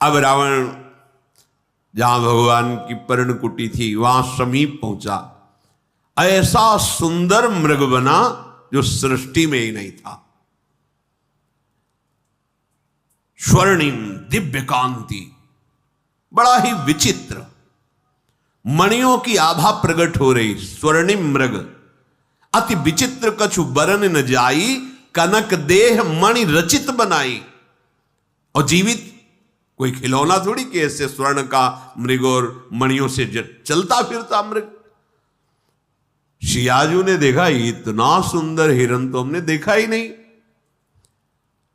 अब रावण जहां भगवान की पर्णकुटी थी वहां समीप पहुंचा। ऐसा सुंदर मृग बना जो सृष्टि में ही नहीं था। स्वर्णिम दिव्य कांति, बड़ा ही विचित्र, मणियों की आभा प्रकट हो रही। स्वर्णिम मृग अति विचित्र, कछु बरन न जाई, कनक देह मणि रचित बनाई। और जीवित कोई खिलौना थोड़ी कि ऐसे स्वर्ण का मृग और मणियों से चलता फिरता मृग। शियाजू ने देखा इतना सुंदर हिरन तो हमने देखा ही नहीं।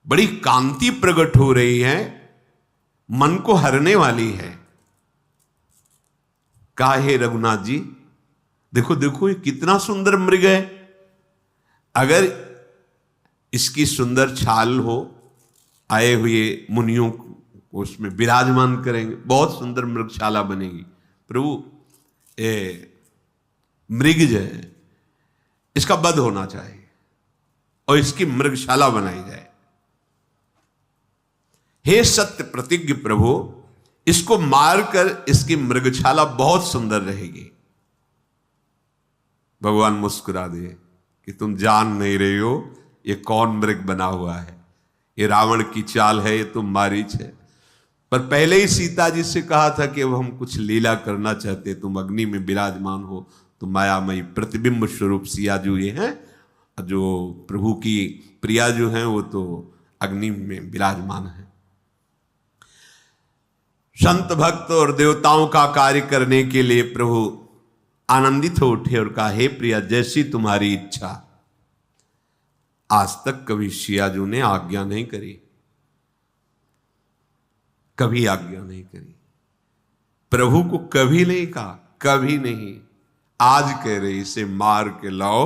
बड़ी कांति प्रकट हो रही है, मन को हरने वाली है। काहे रघुनाथ जी, देखो देखो ये कितना सुंदर मृग है। अगर इसकी सुंदर छाल हो, आए हुए मुनियों को उसमें विराजमान करेंगे, बहुत सुंदर मृगशाला बनेगी। प्रभु मृग जो है इसका वध होना चाहिए और इसकी मृगशाला बनाई जाए। हे सत्य प्रतिज्ञ प्रभु, इसको मारकर इसकी मृगशाला बहुत सुंदर रहेगी। भगवान मुस्कुरा दिए कि तुम जान नहीं रहे हो ये कौन मृग बना हुआ है। ये रावण की चाल है, ये तो मारीच है। पर पहले ही सीता जी से कहा था कि अब हम कुछ लीला करना चाहते, तुम अग्नि में विराजमान हो, तो मायामयी प्रतिबिंब स्वरूप सिया जो ये हैं, जो प्रभु की प्रिया जो हैं वो तो अग्नि में विराजमान है। संत भक्त और देवताओं का कार्य करने के लिए प्रभु आनंदित हो उठे और कहा, हे प्रिया जैसी तुम्हारी इच्छा। आज तक कभी सियाजू ने आज्ञा नहीं करी, कभी आज्ञा नहीं करी, प्रभु को कभी नहीं कहा, कभी नहीं। आज कह रहे इसे मार के लाओ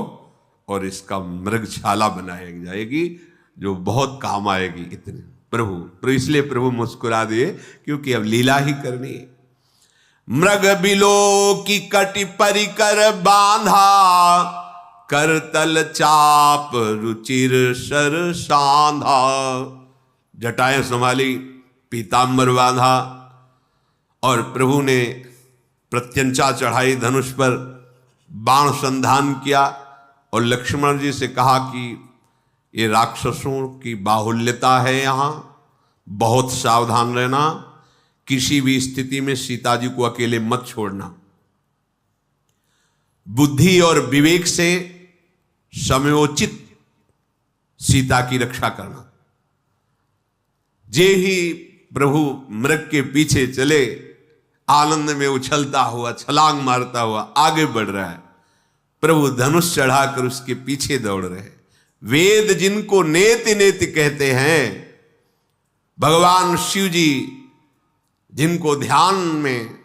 और इसका मृगशाला बनाई जाएगी जो बहुत काम आएगी। इतने प्रभु इसलिए प्रभु मुस्कुरा दिए क्योंकि अब लीला ही करनी है। मृग बिलो की कटि परिकर बांधा, करतल चाप रुचिर सर सांधा। जटाएं संभाली, पीतांबर बांधा और प्रभु ने प्रत्यंचा चढ़ाई, धनुष पर बाण संधान किया और लक्ष्मण जी से कहा कि ये राक्षसों की बाहुल्यता है, यहां बहुत सावधान रहना, किसी भी स्थिति में सीता जी को अकेले मत छोड़ना, बुद्धि और विवेक से समयोचित सीता की रक्षा करना। जे ही प्रभु मृग के पीछे चले, आनंद में उछलता हुआ, छलांग मारता हुआ आगे बढ़ रहा है। प्रभु धनुष चढ़ाकर उसके पीछे दौड़ रहे। वेद जिनको नेति नेति कहते हैं, भगवान शिव जी जिनको ध्यान में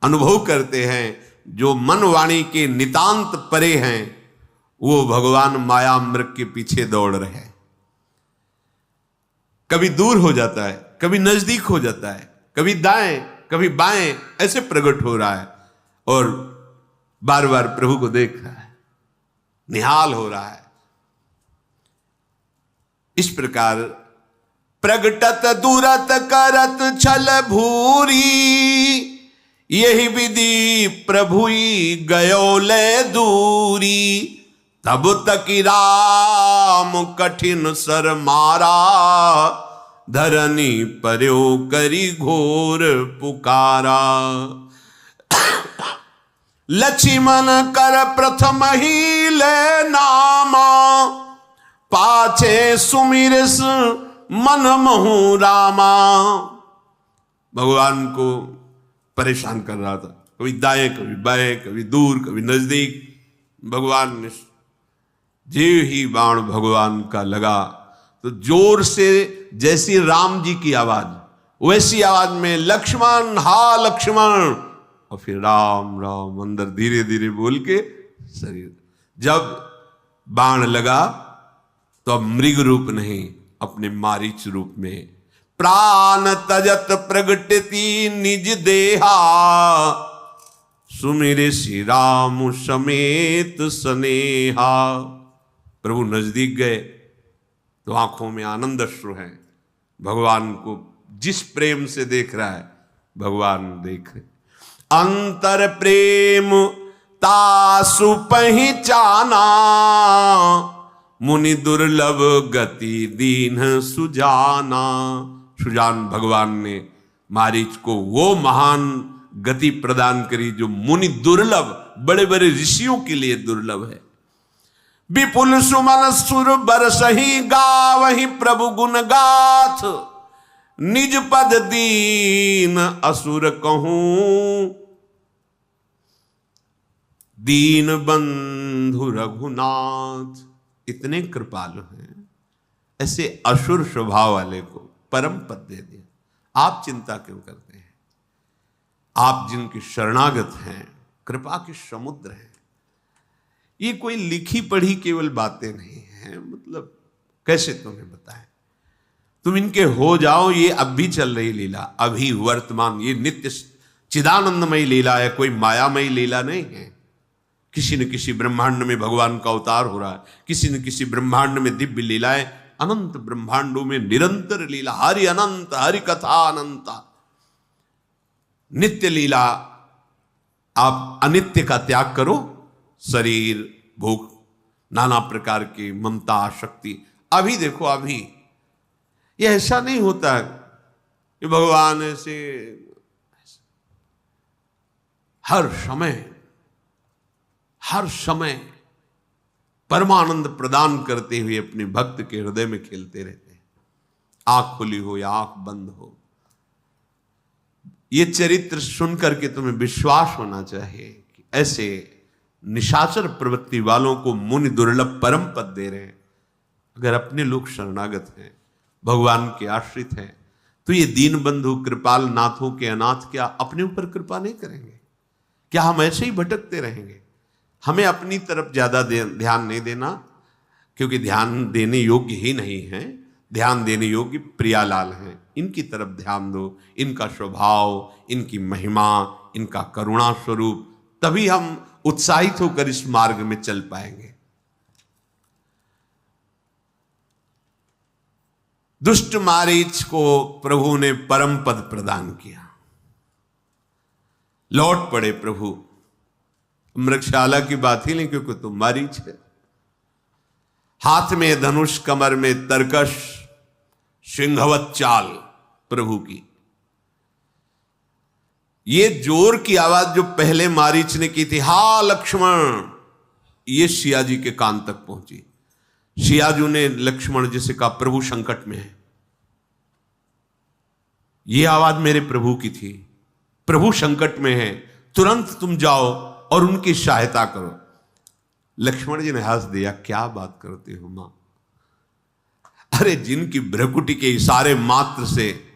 अनुभव करते हैं, जो मन वाणी के नितांत परे हैं, वो भगवान माया मृग के पीछे दौड़ रहे हैं। कभी दूर हो जाता है, कभी नजदीक हो जाता है, कभी दाएं कभी बाएं, ऐसे प्रकट हो रहा है और बार बार प्रभु को देख रहा है, निहाल हो रहा है। इस प्रकार प्रगटत दूरत करत छल भूरी, यही विधि प्रभुई गयो ले दूरी। तब तक राम कठिन सर मारा, धरनी पर्यो करी घोर पुकारा। लक्ष्मण कर प्रथम ही ले नामा, पाछे सुमिरस मन महु रामा। भगवान को परेशान कर रहा था, कभी दाएं कभी बाएं, कभी दूर कभी नजदीक। भगवान ने जे ही बाण भगवान का लगा तो जोर से, जैसी राम जी की आवाज वैसी आवाज में लक्ष्मण, हा लक्ष्मण, और फिर राम राम अंदर धीरे धीरे बोल के शरीर। जब बाण लगा तो अब मृग रूप नहीं, अपने मारीच रूप में प्राण तजत प्रगटती निज देहा, सुमिरे श्री राम समेत स्नेहा। प्रभु नजदीक गए तो आंखों में आनंद अश्रु हैं, भगवान को जिस प्रेम से देख रहा है भगवान देख रहे। अंतर प्रेम तासु पहचाना, मुनि दुर्लभ गति दीन सुजाना। सुजान भगवान ने मारीच को वो महान गति प्रदान करी जो मुनि दुर्लभ, बड़े बड़े ऋषियों के लिए दुर्लभ है। विपुल सुमन सुर बरसही गावहि प्रभु गुण गाथ, निज पद दीन असुर कहूं, दीन बंधु रघुनाथ। इतने कृपालु हैं, ऐसे असुर स्वभाव वाले को परम पद दे दिया। आप चिंता क्यों करते हैं? आप जिनके शरणागत हैं, कृपा के समुद्र हैं। ये कोई लिखी पढ़ी केवल बातें नहीं हैं। मतलब कैसे तुम्हें बताएं? तुम इनके हो जाओ। ये अब भी चल रही लीला, अभी वर्तमान, ये नित्य चिदानंदमयी लीला है, कोई मायामयी लीला नहीं है। किसी न किसी ब्रह्मांड में भगवान का अवतार हो रहा है, किसी न किसी ब्रह्मांड में दिव्य लीलाएं, अनंत ब्रह्मांडों में निरंतर लीला, हरि अनंत, हरि कथा अनंता, नित्य लीला। आप अनित्य का त्याग करो, शरीर, भूख, नाना प्रकार की ममता, आसक्ति। अभी देखो, अभी ये ऐसा नहीं होता कि भगवान ऐसे हर समय परमानंद प्रदान करते हुए अपने भक्त के हृदय में खेलते रहते हैं, आंख खुली हो या आंख बंद हो। ये चरित्र सुनकर के तुम्हें विश्वास होना चाहिए कि ऐसे निशाचर प्रवृत्ति वालों को मुनि दुर्लभ परम पद दे रहे हैं। अगर अपने लोग शरणागत हैं, भगवान के आश्रित हैं, तो ये दीन बंधु कृपाल नाथों के अनाथ क्या अपने ऊपर कृपा नहीं करेंगे? क्या हम ऐसे ही भटकते रहेंगे? हमें अपनी तरफ ज्यादा ध्यान नहीं देना, क्योंकि ध्यान देने योग्य ही नहीं है। ध्यान देने योग्य प्रियालाल हैं, इनकी तरफ ध्यान दो, इनका स्वभाव, इनकी महिमा, इनका करुणा स्वरूप, तभी हम उत्साहित होकर इस मार्ग में चल पाएंगे। दुष्ट मारीच को प्रभु ने परम पद प्रदान किया। लौट पड़े प्रभु। मृगशाला की बात ही नहीं, क्योंकि तुम मारीच है। हाथ में धनुष, कमर में तरकश, सिंहवत चाल प्रभु की। ये जोर की आवाज जो पहले मारीच ने की थी, हा लक्ष्मण, ये सिया जी के कान तक पहुंची। सियाजू ने लक्ष्मण जी से कहा, प्रभु संकट में है। ये आवाज मेरे प्रभु की थी, प्रभु संकट में है, तुरंत तुम जाओ और उनकी सहायता करो। लक्ष्मण जी ने हंस दिया, क्या बात करते हो मां? अरे जिनकी भ्रकुटी के इशारे मात्र से,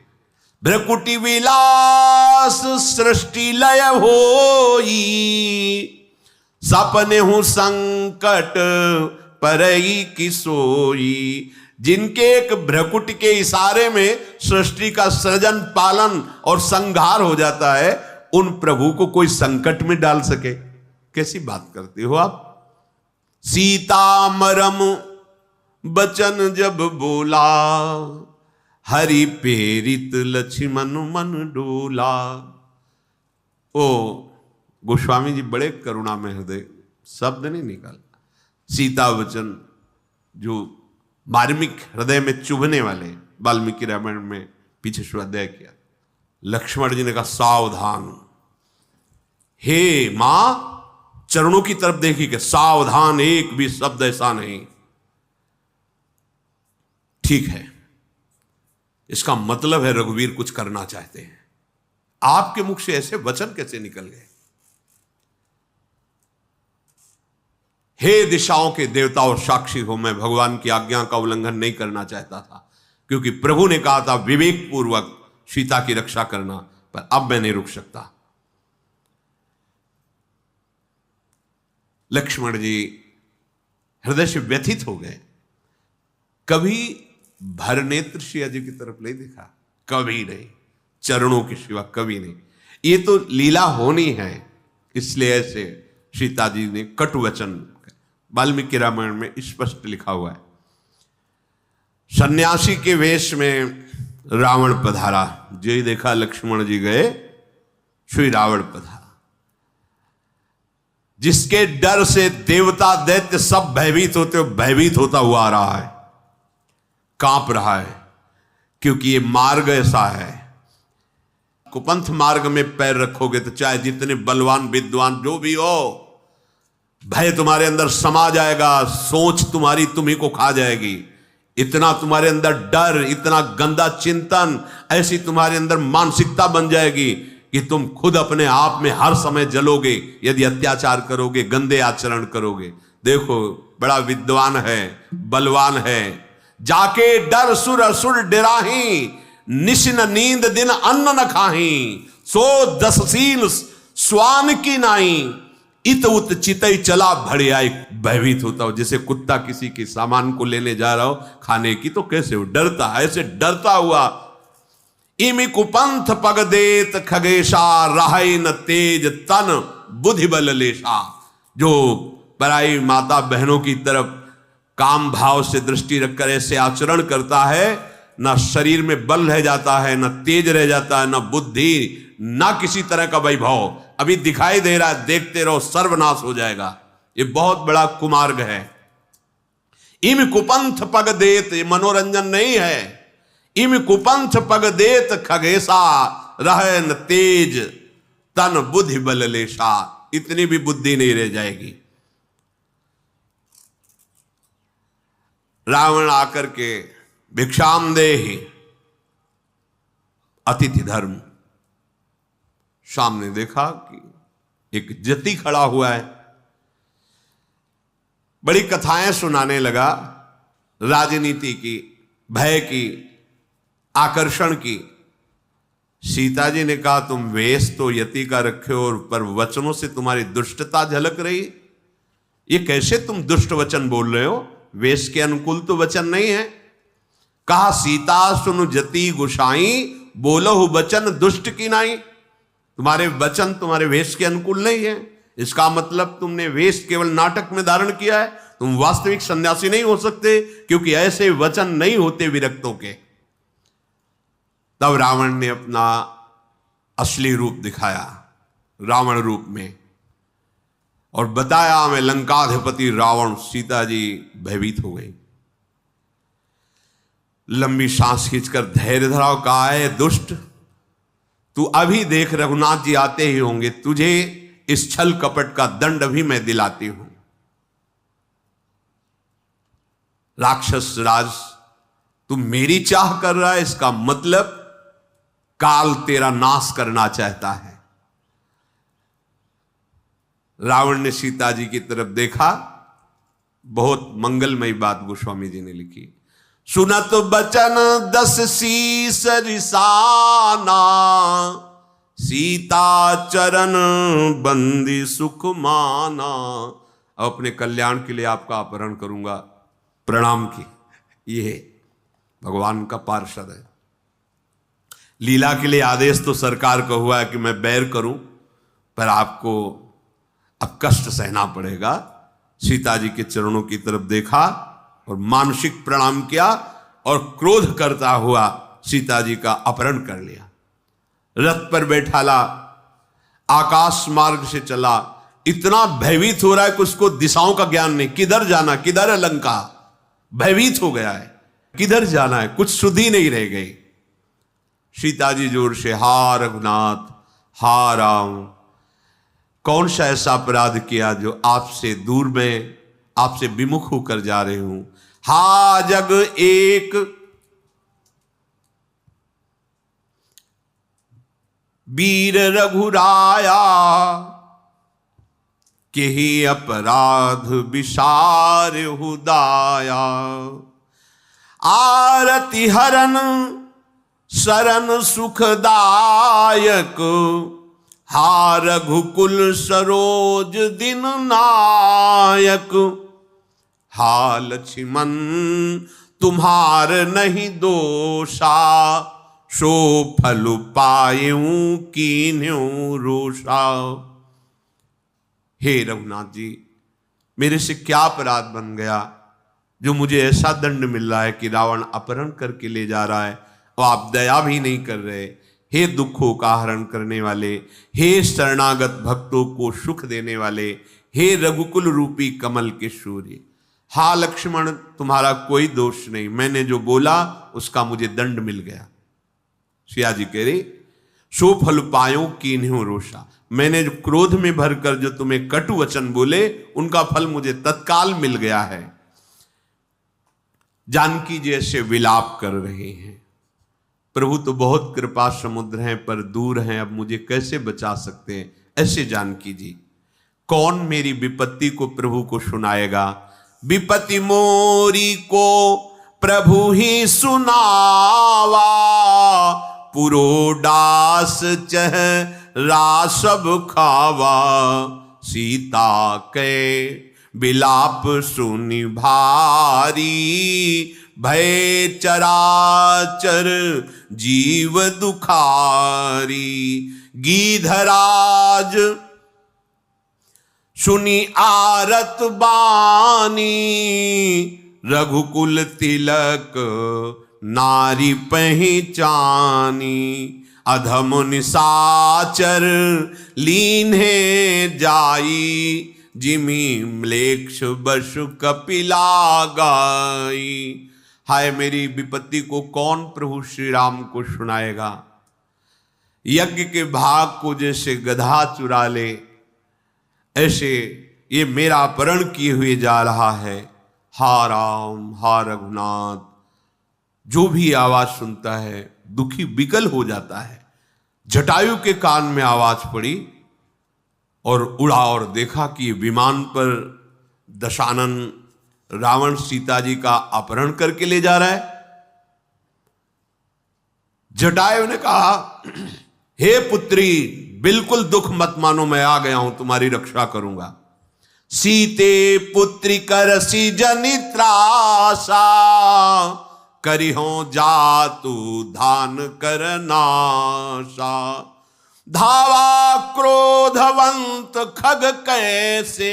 भ्रकुटी विलास सृष्टि लय होई, सपने हूं संकट परई की सोई। जिनके एक भ्रकुटी के इशारे में सृष्टि का सृजन, पालन और संहार हो जाता है, उन प्रभु को कोई संकट में डाल सके? कैसी बात करते हो आप? सीता मरम बचन जब बोला, हरि प्रेरित लक्ष्मण मन डोला। ओ गोस्वामी जी बड़े करुणा में हृदय, शब्द नहीं निकाल। सीता वचन जो मार्मिक, हृदय में चुभने वाले, वाल्मीकि रामायण में पीछे स्वाध्याय किया। लक्ष्मण जी ने कहा, सावधान, हे मां, चरणों की तरफ देखी कि सावधान, एक भी शब्द ऐसा नहीं। ठीक है, इसका मतलब है रघुवीर कुछ करना चाहते हैं। आपके मुख से ऐसे वचन कैसे निकल गए? हे दिशाओं के देवता और साक्षी हो, मैं भगवान की आज्ञा का उल्लंघन नहीं करना चाहता था, क्योंकि प्रभु ने कहा था विवेक पूर्वक सीता की रक्षा करना, पर अब मैं नहीं रुक सकता। लक्ष्मण जी हृदय से व्यथित हो गए। कभी भरनेत्र सिया जी की तरफ नहीं देखा, कभी नहीं, चरणों के सिवा कभी नहीं। ये तो लीला होनी है, इसलिए ऐसे सीता जी ने कटु वचन, वाल्मीकि रामायण में स्पष्ट लिखा हुआ है। सन्यासी के वेश में रावण पधारा। जो ही देखा लक्ष्मण जी गए, श्री रावण पधारा। जिसके डर से देवता दैत्य सब भयभीत होता हुआ आ रहा है, कांप रहा है, क्योंकि ये मार्ग ऐसा है। कुपंथ मार्ग में पैर रखोगे तो चाहे जितने बलवान विद्वान जो भी हो, भय तुम्हारे अंदर समा जाएगा, सोच तुम्हारी तुम्ही को खा जाएगी। इतना तुम्हारे अंदर डर, इतना गंदा चिंतन, ऐसी तुम्हारे अंदर मानसिकता बन जाएगी कि तुम खुद अपने आप में हर समय जलोगे यदि अत्याचार करोगे, गंदे आचरण करोगे। देखो बड़ा विद्वान है, बलवान है। जाके डर सुर असुर डराही, निशिन नींद दिन अन्न न खाही, सो दसशील स्वान की नाई, इत उत चितई चला भड़े आए। भयभीत होता हो, जैसे कुत्ता किसी के सामान को लेने जा रहा हो खाने की, तो कैसे हो डरता, ऐसे डरता हुआ। इमि कुपंथ पग देत खगेशा, रहाई न तेज तन बुद्धि बल लेशा। जो पराई माता बहनों की तरफ काम भाव से दृष्टि रखकर ऐसे आचरण करता है, ना शरीर में बल रह जाता है, ना तेज रह जाता है, ना बुद्धि, ना किसी तरह का वैभव। अभी दिखाई दे रहा है, देखते रहो सर्वनाश हो जाएगा। ये बहुत बड़ा कुमार्ग है। इम कुपंथ पग देत, ये मनोरंजन नहीं है। इम कुपंथ पग देत खगेशा, रह न तेज तन बुद्धि बल लेशा। इतनी भी बुद्धि नहीं रह जाएगी। रावण आकर के भिक्षाम देहि, अतिथि धर्म। सामने देखा कि एक जति खड़ा हुआ है, बड़ी कथाएं सुनाने लगा, राजनीति की, भय की, आकर्षण की। सीता जी ने कहा तुम वेश तो यति का रखे हो, और पर वचनों से तुम्हारी दुष्टता झलक रही। ये कैसे तुम दुष्ट वचन बोल रहे हो? वेश के अनुकूल तो वचन नहीं है। कहा सीता सुनु जति गुसाई, बोलहु वचन दुष्ट की नाई। तुम्हारे वचन तुम्हारे वेश के अनुकूल नहीं है। इसका मतलब तुमने वेश केवल नाटक में धारण किया है, तुम वास्तविक सन्यासी नहीं हो सकते, क्योंकि ऐसे वचन नहीं होते विरक्तों के। तब रावण ने अपना असली रूप दिखाया, रावण रूप में, और बताया मैं लंकाधिपति रावण। सीता जी भयभीत हो गई, लंबी सांस खींचकर धैर्य धराओ। कहा है दुष्ट, तू अभी देख रघुनाथ जी आते ही होंगे, तुझे इस छल कपट का दंड भी मैं दिलाती हूं। राक्षस राज, तू मेरी चाह कर रहा है, इसका मतलब काल तेरा नाश करना चाहता है। रावण ने सीता जी की तरफ देखा। बहुत मंगलमयी बात गोस्वामी जी ने लिखी। सुनत बचन दस शीस रिसाना, सीता चरण बंदी सुख माना। अपने कल्याण के लिए आपका अपहरण करूंगा, प्रणाम की। ये भगवान का पार्षद है। लीला के लिए आदेश तो सरकार का हुआ है कि मैं बैर करूं, पर आपको अब कष्ट सहना पड़ेगा। सीता जी के चरणों की तरफ देखा और मानसिक प्रणाम किया, और क्रोध करता हुआ सीता जी का अपहरण कर लिया। रथ पर बैठाला, आकाश मार्ग से चला। इतना भयभीत हो रहा है कि उसको दिशाओं का ज्ञान नहीं, किधर जाना, किधर है लंका। भयभीत हो गया है, किधर जाना है, कुछ सुधि नहीं रह गई। सीता जी जोर से हा रघुनाथ, हा राम, कौन सा ऐसा अपराध किया जो आपसे दूर में, आपसे विमुख होकर जा रहे हूं। हा जग एक वीर रघुराया, के ही अपराध विसार हुदाया। आरति हरन शरण सुखदायक, हा रघुकुल सरोज दिन नायक। हा लक्ष्मण तुम्हार नहीं दोषा, सो फल पायूं कीन्यों रोषा। हे रघुनाथ जी, मेरे से क्या अपराध बन गया जो मुझे ऐसा दंड मिल रहा है कि रावण अपहरण करके ले जा रहा है। और आप दया भी नहीं कर रहे। हे दुखों का हरण करने वाले, हे शरणागत भक्तों को सुख देने वाले, हे रघुकुल रूपी कमल के सूर्य, हा लक्ष्मण तुम्हारा कोई दोष नहीं, मैंने जो बोला उसका मुझे दंड मिल गया। सिया जी कह रहे सो फल पायो कीन्ह्यो रोषा, मैंने जो क्रोध में भरकर जो तुम्हें कटु वचन बोले उनका फल मुझे तत्काल मिल गया है। जानकी जी ऐसे विलाप कर रहे हैं, प्रभु तो बहुत कृपा समुद्र हैं पर दूर हैं, अब मुझे कैसे बचा सकते हैं। ऐसे जानकी जी, कौन मेरी विपत्ति को प्रभु को सुनाएगा। विपत्ति मोरी को प्रभु ही सुनावा, पुरोडास चेहरा सब खावा, सीता के विलाप सुनि भारी, भय चराचर जीव दुखारी। गीधराज सुनी आरत बानी, रघुकुल तिलक नारी पहचानी। अधम निशाचर लीन्हे जाई, जिमी म्लेक्ष बसु कपिला गाई। हाय मेरी विपत्ति को कौन प्रभु श्री राम को सुनाएगा। यज्ञ के भाग को जैसे गधा चुरा ले, ऐसे ये मेरा अपहरण किए हुए जा रहा है। हा राम हा रघुनाथ, जो भी आवाज सुनता है दुखी विकल हो जाता है। जटायु के कान में आवाज पड़ी और उड़ा और देखा कि विमान पर दशानन रावण सीता जी का अपहरण करके ले जा रहा है। जटायु ने कहा हे पुत्री, बिल्कुल दुख मत मानो, मैं आ गया हूं, तुम्हारी रक्षा करूंगा। सीते पुत्री करसी जनित्रासा, करिहो जातु धान करनाशा। धावा क्रोधवंत खग कैसे,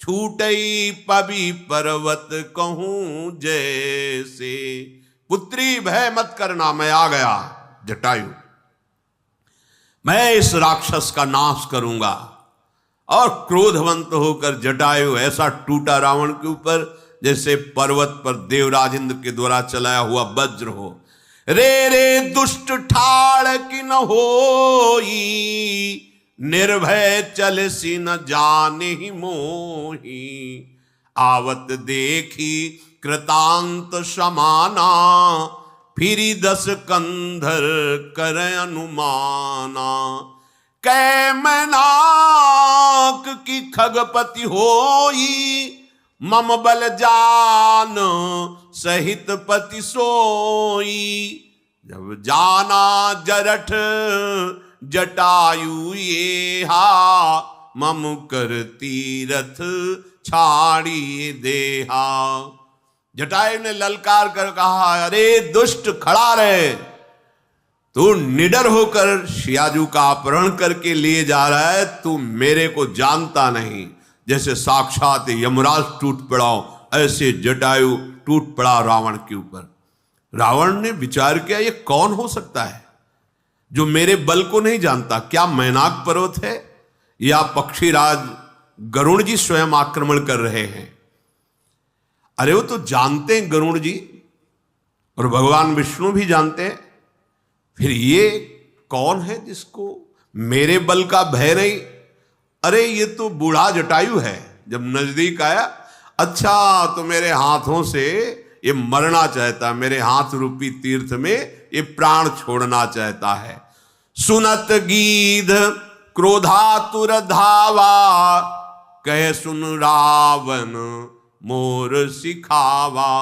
छूटई पबी पर्वत कहूं जैसे। पुत्री भय मत करना, मैं आ गया जटायु, मैं इस राक्षस का नाश करूंगा। और क्रोधवंत होकर जटायु ऐसा टूटा रावण के ऊपर जैसे पर्वत पर देवराज इंद्र के द्वारा चलाया हुआ वज्र हो। रे रे दुष्ट ठाड़ की न होई, निर्भय चल सी न जाने ही मोही। आवत देखी कृतांत समाना, फिरी 10 कंधर कर अनुमाना। कै मैनाक की खगपति होई, मम बल जान सहित पति सोई। जब जाना जरठ जटायु ये हा, मम कर तीरथ छाड़ी देहा। जटायु ने ललकार कर कहा अरे दुष्ट खड़ा रहे, तू निडर होकर शियाजू का अपहरण करके लिए जा रहा है, तू मेरे को जानता नहीं। जैसे साक्षात यमराज टूट पड़ा ऐसे जटायु टूट पड़ा रावण के ऊपर। रावण ने विचार किया ये कौन हो सकता है जो मेरे बल को नहीं जानता। क्या मैनाक पर्वत है या पक्षीराज गरुण जी स्वयं आक्रमण कर रहे हैं। अरे वो तो जानते हैं गरुण जी, और भगवान विष्णु भी जानते हैं, फिर ये कौन है जिसको मेरे बल का भय नहीं। अरे ये तो बूढ़ा जटायु है। जब नजदीक आया, अच्छा तो मेरे हाथों से ये मरना चाहता है, मेरे हाथ रूपी तीर्थ में ये प्राण छोड़ना चाहता है। सुनत गीध क्रोधातुर धावा, कहे सुन रावण मोर सिखावा।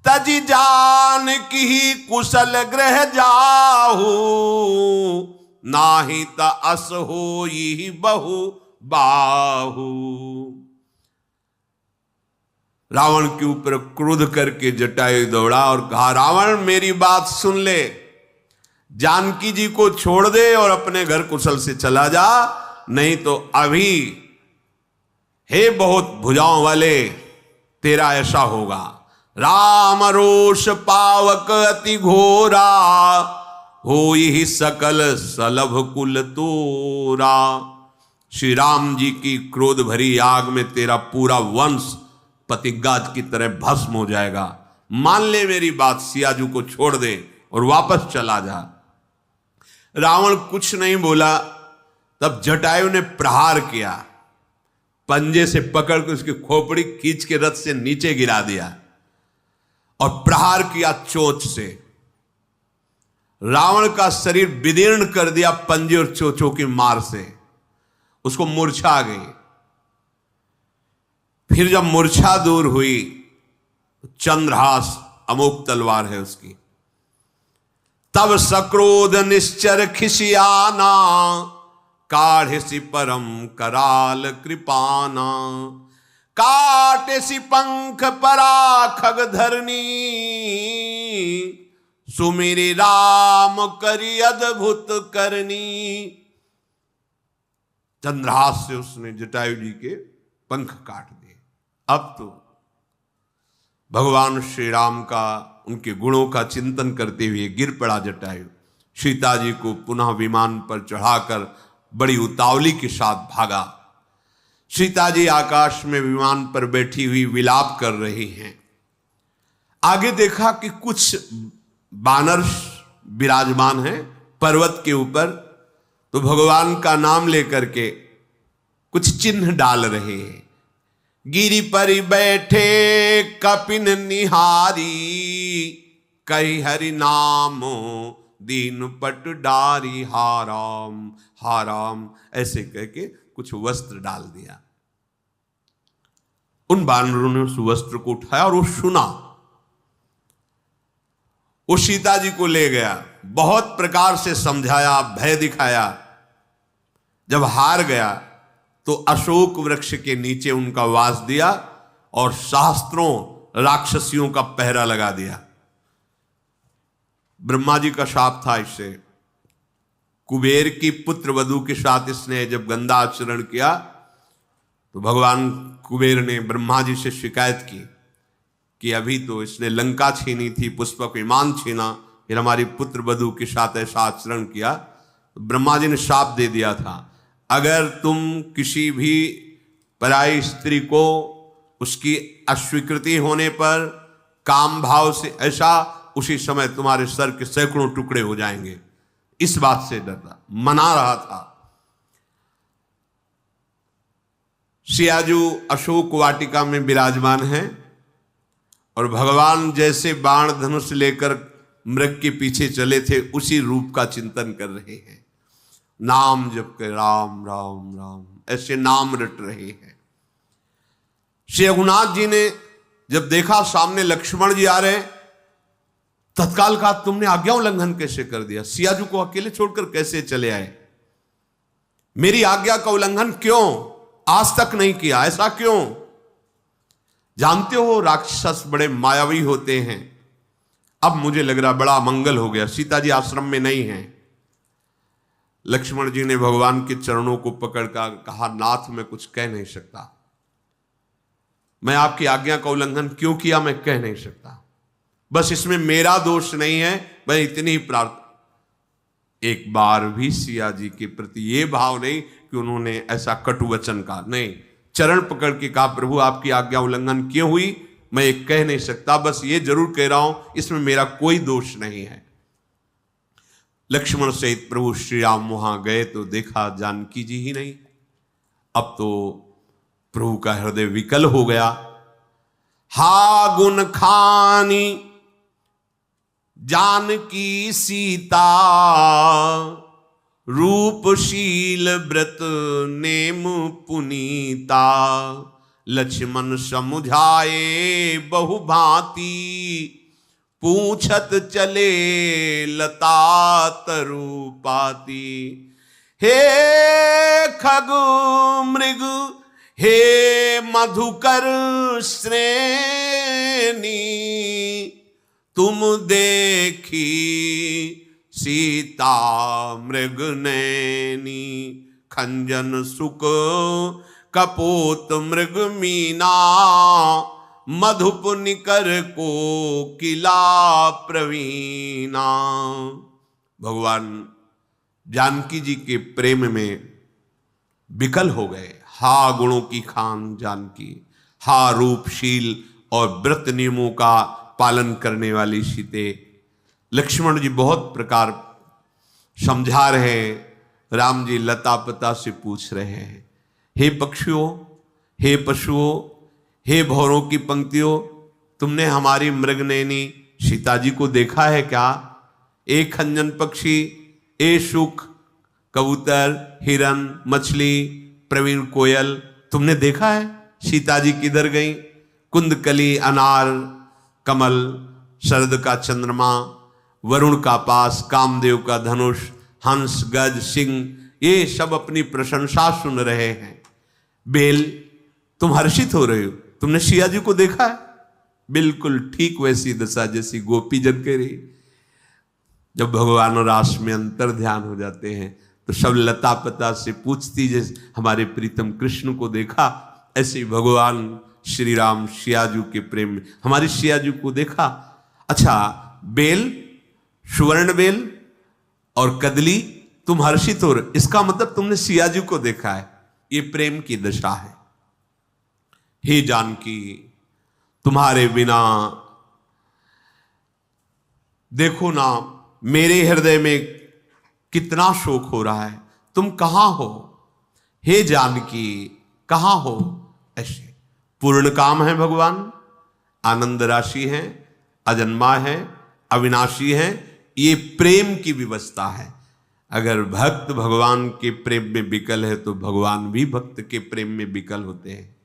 तजी जान की कुशल ग्रह जाहू, नाही त अस होई बहु बाहू। रावण के ऊपर क्रोध करके जटायु दौड़ा और कहा रावण मेरी बात सुन ले, जानकी जी को छोड़ दे और अपने घर कुशल से चला जा, नहीं तो अभी हे बहुत भुजाओं वाले तेरा ऐसा होगा। राम रोष पावक अति घोरा, होई सकल सलभ कुल तोरा। श्री राम जी की क्रोध भरी आग में तेरा पूरा वंश पतिगाज की तरह भस्म हो जाएगा। मान ले मेरी बात, सियाजू को छोड़ दे और वापस चला जा। रावण कुछ नहीं बोला। तब जटायु ने प्रहार किया, पंजे से पकड़ के उसकी खोपड़ी खींच के रथ से नीचे गिरा दिया और प्रहार किया चोंच से। रावण का शरीर विदीर्ण कर दिया पंजे और चोंचों की मार से, उसको मूर्छा आ गई। फिर जब मूर्छा दूर हुई, चंद्रहास अमोघ तलवार है उसकी, तब सक्रोध निश्चर खिसियाना, काढ़े सी परम कराल कृपाना। काटे सी पंख परा खग धरनी, सुमिरि राम करी अद्भुत करनी। चंद्रहास से उसने जटायु जी के पंख काट दिए। अब तो भगवान श्री राम का, उनके गुणों का चिंतन करते हुए गिर पड़ा जटायु। सीता जी को पुनः विमान पर चढ़ाकर बड़ी उतावली के साथ भागा। सीता जी आकाश में विमान पर बैठी हुई विलाप कर रही हैं। आगे देखा कि कुछ बानर विराजमान हैं पर्वत के ऊपर, तो भगवान का नाम लेकर के कुछ चिन्ह डाल रहे हैं। गिरि पर बैठे कपिन निहारी, कही हरि नाम दीन पट डारी। हाराम हाराम ऐसे कह के कुछ वस्त्र डाल दिया। उन बानरों ने उस वस्त्र को उठाया और वो सुना। वो सीता जी को ले गया, बहुत प्रकार से समझाया, भय दिखाया। जब हार गया तो अशोक वृक्ष के नीचे उनका वास दिया और सहस्त्रों राक्षसियों का पहरा लगा दिया। ब्रह्मा जी का शाप था इससे। कुबेर की पुत्र वधू के साथ इसने जब गंदा आचरण किया तो भगवान कुबेर ने ब्रह्मा जी से शिकायत की कि अभी तो इसने लंका छीनी थी, पुष्पक विमान छीना, फिर हमारी पुत्र वधू के साथ ऐसा आचरण किया। तो ब्रह्मा जी ने शाप दे दिया था, अगर तुम किसी भी पराई स्त्री को उसकी अस्वीकृति होने पर काम भाव से ऐसा, उसी समय तुम्हारे सर के सैकड़ों टुकड़े हो जाएंगे। इस बात से डरता, मना रहा था। सियाजू अशोक वाटिका में विराजमान है और भगवान जैसे बाण धनुष लेकर मृग के पीछे चले थे, उसी रूप का चिंतन कर रहे हैं। नाम जप के राम राम राम ऐसे नाम रट रहे हैं। श्री रघुनाथ जी ने जब देखा सामने लक्ष्मण जी आ रहे, तत्काल कहा तुमने आज्ञा उल्लंघन कैसे कर दिया? सियाजू को अकेले छोड़कर कैसे चले आए? मेरी आज्ञा का उल्लंघन क्यों? आज तक नहीं किया, ऐसा क्यों? जानते हो राक्षस बड़े मायावी होते हैं। अब मुझे लग रहा बड़ा मंगल हो गया, सीता जी आश्रम में नहीं है। लक्ष्मण जी ने भगवान के चरणों को पकड़कर कहा, नाथ मैं कुछ कह नहीं सकता, मैं आपकी आज्ञा का उल्लंघन क्यों किया मैं कह नहीं सकता, बस इसमें मेरा दोष नहीं है, मैं इतनी ही प्रार्थना। एक बार भी सिया जी के प्रति ये भाव नहीं कि उन्होंने ऐसा कटु वचन कहा, नहीं, चरण पकड़ के कहा प्रभु आपकी आज्ञा उल्लंघन क्यों हुई मैं ये कह नहीं सकता, बस ये जरूर कह रहा हूं इसमें मेरा कोई दोष नहीं है। लक्ष्मण सहित प्रभु श्री राम वहां गए तो देखा जानकी जी ही नहीं। अब तो प्रभु का हृदय विकल हो गया। हा गुण खानी जानकी सीता, रूपशील व्रत नेम पुनीता। लक्ष्मण समुझाए बहु भांति, पूछत चले लता तरुपाती। हे खग मृग हे मधुकर श्रेणी, तुम देखी सीता मृग नैनी। खंजन सुक कपोत मृग मीना, मधुप निकर को किला प्रवीणा। भगवान जानकी जी के प्रेम में विकल हो गए। हा गुणों की खान जानकी, हा रूपशील और व्रत नियमों का पालन करने वाली सीते। लक्ष्मण जी बहुत प्रकार समझा रहे हैं, राम जी लता पता से पूछ रहे हैं, हे पक्षियों, हे पशुओं, हे भौरों की पंक्तियों, तुमने हमारी मृगनयनी सीता जी को देखा है क्या? एक खंजन पक्षी, ए सुख, कबूतर, हिरन, मछली, प्रवीण कोयल, तुमने देखा है सीता जी किधर गई? कुंदकली, अनार, कमल, शरद का चंद्रमा, वरुण का पास, कामदेव का धनुष, हंस, गज, सिंह, ये सब अपनी प्रशंसा सुन रहे हैं। बेल, तुम हर्षित हो रहे हो, तुमने सिया जी को देखा है? बिल्कुल ठीक वैसी दशा जैसी गोपी जन के रही। जब भगवान और रास में अंतर ध्यान हो जाते हैं तो सब लता पता से पूछती, जैसे हमारे प्रीतम कृष्ण को देखा, ऐसे भगवान श्री राम सियाजू के प्रेम में हमारी सियाजू को देखा। अच्छा, बेल, सुवर्ण बेल और कदली, तुम हर्षित हो रहे, इसका मतलब तुमने सियाजू को देखा है। ये प्रेम की दशा है। हे जानकी, तुम्हारे बिना देखो ना मेरे हृदय में कितना शोक हो रहा है, तुम कहां हो? हे जानकी, कहां हो? ऐसे पूर्ण काम है भगवान, आनंद राशि है, अजन्मा है, अविनाशी है। ये प्रेम की व्यवस्था है। अगर भक्त भगवान के प्रेम में विकल है तो भगवान भी भक्त के प्रेम में विकल होते हैं।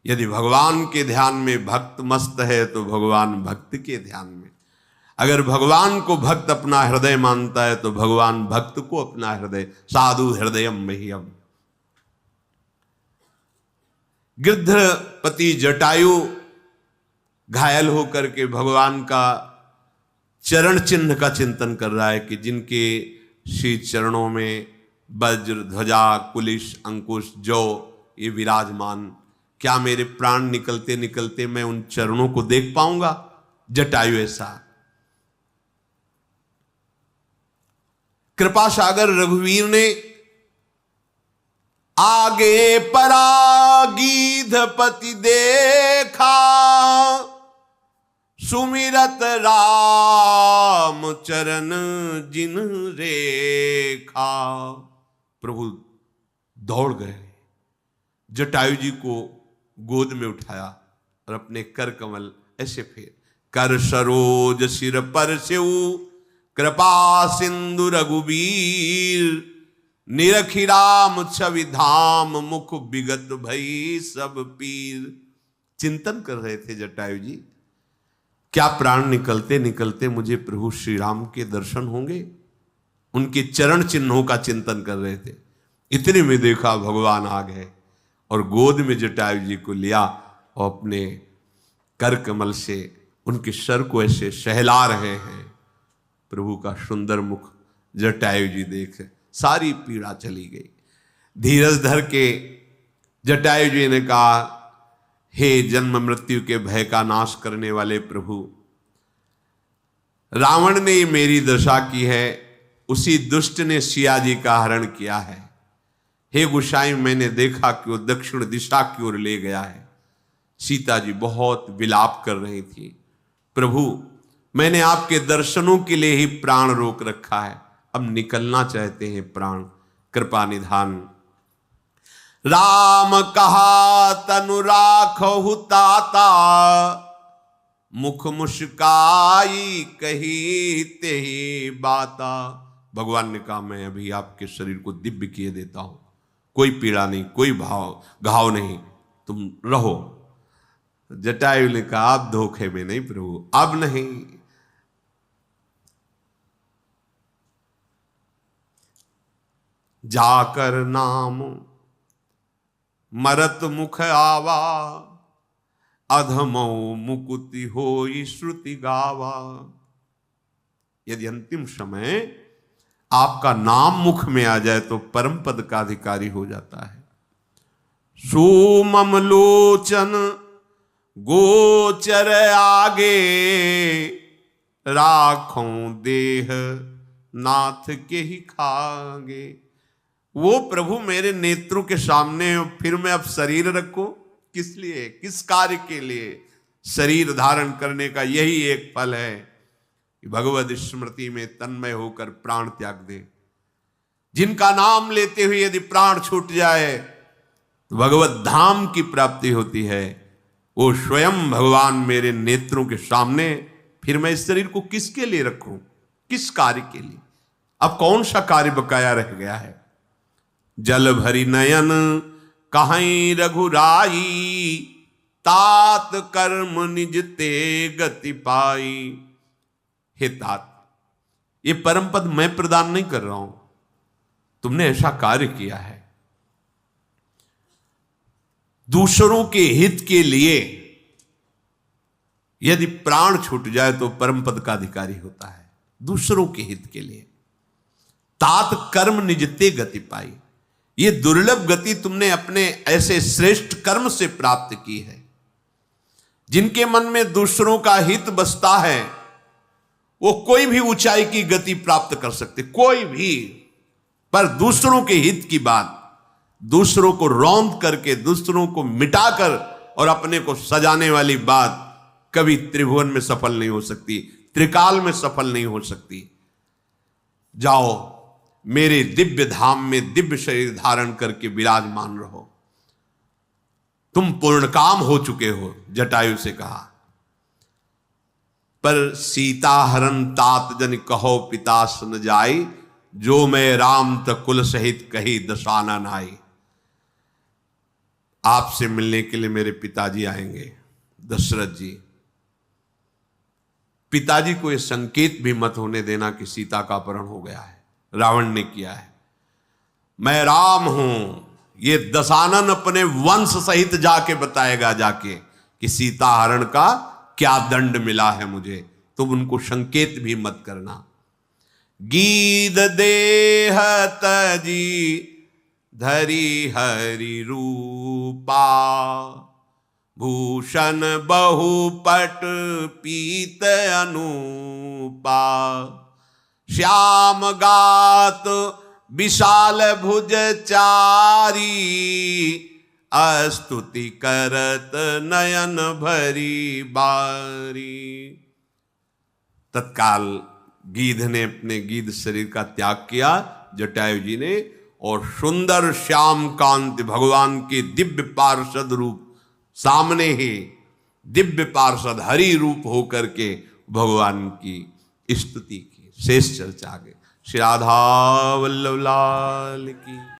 यदि भगवान के ध्यान में भक्त मस्त है तो भगवान भक्त के ध्यान में, अगर भगवान को भक्त अपना हृदय मानता है तो भगवान भक्त को अपना हृदय, साधु हृदयम मह्यम। गिद्धपति जटायु घायल होकर के भगवान का चरण चिन्ह का चिंतन कर रहा है कि जिनके श्री चरणों में वज्र, ध्वजा, कुलिश, अंकुश, जौ ये विराजमान, क्या मेरे प्राण निकलते निकलते मैं उन चरणों को देख पाऊंगा? जटायु ऐसा। कृपा सागर रघुवीर ने आगे परागीधपति देखा, सुमिरत राम चरण जिन रेखा। प्रभु दौड़ गए, जटायु जी को गोद में उठाया और अपने कर कमल ऐसे फेर, कर सरोज सिर पर सेऊ, कृपा सिंधु रघुबीर, निरखी राम छवि धाम, मुख विगत भई सब पीर। चिंतन कर रहे थे जटायु जी, क्या प्राण निकलते निकलते मुझे प्रभु श्री राम के दर्शन होंगे? उनके चरण चिन्हों का चिंतन कर रहे थे। इतने में देखा भगवान आ गए और गोद में जटायु जी को लिया और अपने कर कमल से उनके सर को ऐसे सहला रहे हैं। प्रभु का सुंदर मुख जटायु जी देख सारी पीड़ा चली गई। धीरज धर के जटायु जी ने कहा, हे जन्म मृत्यु के भय का नाश करने वाले प्रभु, रावण ने मेरी दशा की है, उसी दुष्ट ने सिया जी का हरण किया है। हे गोसाई, मैंने देखा कि वो दक्षिण दिशा की ओर ले गया है। सीता जी बहुत विलाप कर रही थी। प्रभु, मैंने आपके दर्शनों के लिए ही प्राण रोक रखा है, अब निकलना चाहते हैं प्राण, कृपा निधान। राम कहा तनु राखहु ताता, मुख मुस्काई कही तेहि बाता। भगवान ने कहा, मैं अभी आपके शरीर को दिव्य किए देता हूं, कोई पीड़ा नहीं, कोई घाव नहीं, तुम रहो। जटायु ने कहा, आप धोखे में नहीं प्रभु, अब नहीं। जाकर नाम मरत मुख आवा, अधमो मुकुति होई श्रुति गावा। यदि अंतिम समय आपका नाम मुख में आ जाए तो परम पद का अधिकारी हो जाता है। सोमम लोचन गोचर आगे राखों देह नाथ के ही खागे। वो प्रभु मेरे नेत्रों के सामने, फिर मैं अब शरीर रखूं किस लिए, किस कार्य के लिए? शरीर धारण करने का यही एक फल है कि भगवद स्मृति में तन्मय होकर प्राण त्याग दे। जिनका नाम लेते हुए यदि प्राण छूट जाए तो भगवत धाम की प्राप्ति होती है। वो स्वयं भगवान मेरे नेत्रों के सामने, फिर मैं इस शरीर को किसके लिए रखूं, किस कार्य के लिए? अब कौन सा कार्य बकाया रह गया है? जल भरी नयन कहीं रघुराई, तात कर्म निज ते गति पाई। हे तात, ये परम पद मैं प्रदान नहीं कर रहा हूं, तुमने ऐसा कार्य किया है। दूसरों के हित के लिए यदि प्राण छूट जाए तो परम पद का अधिकारी होता है। दूसरों के हित के लिए तात कर्म निजते गति पाई। ये दुर्लभ गति तुमने अपने ऐसे श्रेष्ठ कर्म से प्राप्त की है। जिनके मन में दूसरों का हित बसता है वो कोई भी ऊंचाई की गति प्राप्त कर सकते, कोई भी। पर दूसरों के हित की बात, दूसरों को रौंद करके, दूसरों को मिटाकर और अपने को सजाने वाली बात कभी त्रिभुवन में सफल नहीं हो सकती, त्रिकाल में सफल नहीं हो सकती। जाओ मेरे दिव्य धाम में दिव्य शरीर धारण करके विराजमान रहो। तुम पूर्ण काम हो चुके हो, जटायु से कहा। पर सीता हरण तात जन कहो पिता सुन जाई, जो मैं राम त कुल सहित कही दशानन नाई। आपसे मिलने के लिए मेरे पिताजी आएंगे, दशरथ जी। पिताजी को यह संकेत भी मत होने देना कि सीता का अपहरण हो गया है, रावण ने किया है। मैं राम हूं, ये दशानन अपने वंश सहित जाके बताएगा, जाके कि सीता हरण का क्या दंड मिला है मुझे। तुम उनको संकेत भी मत करना। गीध देह तजी धरी हरि रूपा, भूषण बहुपट पीत अनूपा। श्याम गात विशाल भुज चारी, अस्तुति करत नयन भरी बारी। तत्काल गीध ने अपने गीध शरीर का त्याग किया, जटायु जी ने, और सुंदर श्याम कांति भगवान के दिव्य पार्षद रूप सामने ही, दिव्य पार्षद हरि रूप होकर के भगवान की स्तुति की। शेष चर्चा आगे। श्री राधा वल्लभ लाल की।